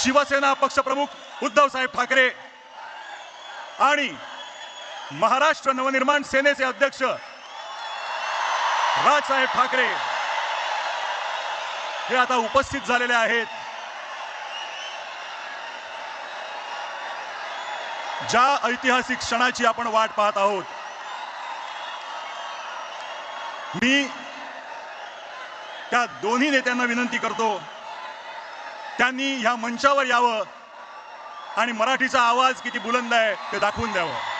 शिवसेना पक्षप्रमुख उद्धव साहेब ठाकरे आणि महाराष्ट्र नवनिर्माण सेनेचे अध्यक्ष राजसाहेब ठाकरे हे आता उपस्थित झालेले आहेत। ज्या ऐतिहासिक क्षणाची आपण वाट पाहत आहोत, मी त्या दोन्ही नेत्यांना विनंती करतो त्यांनी ह्या मंचावर यावं आणि मराठीचा आवाज किती बुलंद आहे ते दाखवून द्यावं।